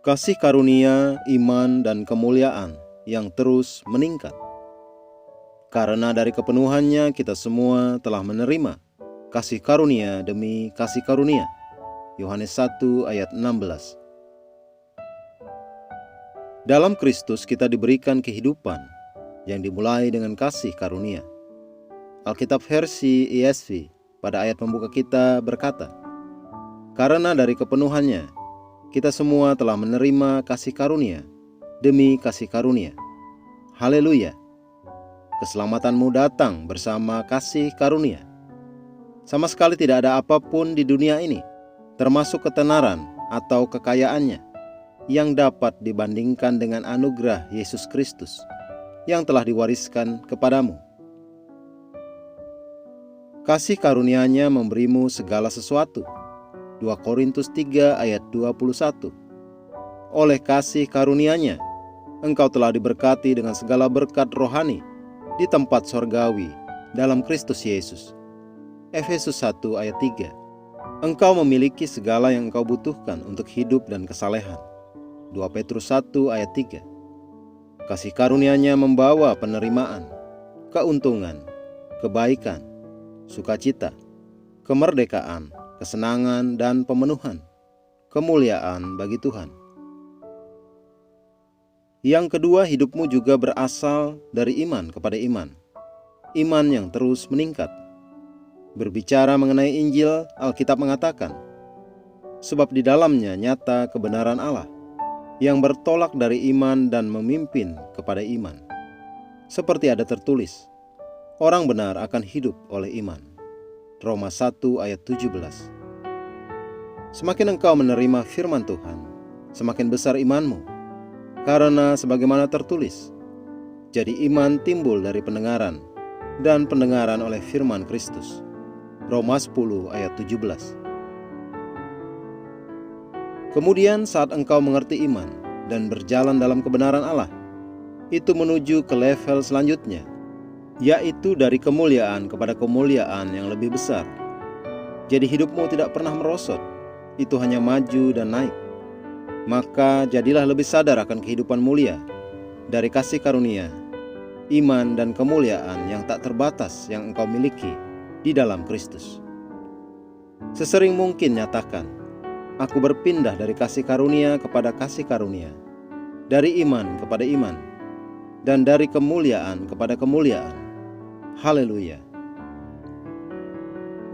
kasih karunia, iman, dan kemuliaan yang terus meningkat. Karena dari kepenuhannya kita semua telah menerima kasih karunia demi kasih karunia. Yohanes 1 ayat 16. Dalam Kristus kita diberikan kehidupan yang dimulai dengan kasih karunia. Alkitab versi ESV pada ayat pembuka kita berkata, karena dari kepenuhannya kita semua telah menerima kasih karunia demi kasih karunia. Haleluya! Keselamatanmu datang bersama kasih karunia. Sama sekali tidak ada apapun di dunia ini, termasuk ketenaran atau kekayaannya, yang dapat dibandingkan dengan anugerah Yesus Kristus yang telah diwariskan kepadamu. Kasih karunia-Nya memberimu segala sesuatu. 2 Korintus 3 ayat 21. Oleh kasih karunia-Nya, engkau telah diberkati dengan segala berkat rohani di tempat sorgawi dalam Kristus Yesus. Efesus 1 ayat 3. Engkau memiliki segala yang engkau butuhkan untuk hidup dan kesalehan. 2 Petrus 1 ayat 3. Kasih karunia-Nya membawa penerimaan, keuntungan, kebaikan, sukacita, kemerdekaan, kesenangan, dan pemenuhan, kemuliaan bagi Tuhan. Yang kedua, hidupmu juga berasal dari iman kepada iman. Iman yang terus meningkat. Berbicara mengenai Injil, Alkitab mengatakan, sebab di dalamnya nyata kebenaran Allah, yang bertolak dari iman dan memimpin kepada iman. Seperti ada tertulis, orang benar akan hidup oleh iman. Roma 1 ayat 17. Semakin engkau menerima firman Tuhan, semakin besar imanmu. Karena sebagaimana tertulis, jadi iman timbul dari pendengaran, dan pendengaran oleh firman Kristus. Roma 10 ayat 17. Kemudian saat engkau mengerti iman dan berjalan dalam kebenaran Allah, itu menuju ke level selanjutnya, yaitu dari kemuliaan kepada kemuliaan yang lebih besar. Jadi hidupmu tidak pernah merosot, itu hanya maju dan naik. Maka jadilah lebih sadar akan kehidupan mulia dari kasih karunia, iman, dan kemuliaan yang tak terbatas yang engkau miliki di dalam Kristus. Sesering mungkin nyatakan, aku berpindah dari kasih karunia kepada kasih karunia, dari iman kepada iman, dan dari kemuliaan kepada kemuliaan. Haleluya.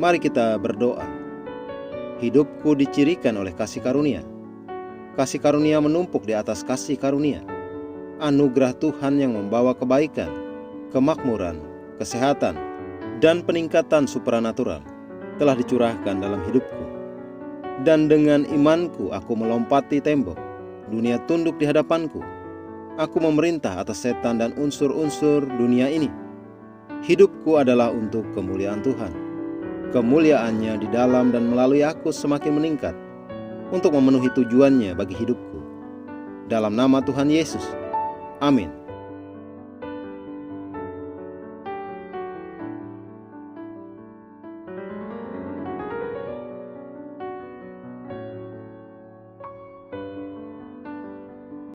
Mari kita berdoa. Hidupku dicirikan oleh kasih karunia. Kasih karunia menumpuk di atas kasih karunia. Anugerah Tuhan yang membawa kebaikan, kemakmuran, kesehatan, dan peningkatan supranatural telah dicurahkan dalam hidupku. Dan dengan imanku aku melompati tembok. Dunia tunduk di hadapanku. Aku memerintah atas setan dan unsur-unsur dunia ini. Hidupku adalah untuk kemuliaan Tuhan. Kemuliaannya di dalam dan melalui aku semakin meningkat untuk memenuhi tujuannya bagi hidupku. Dalam nama Tuhan Yesus. Amin.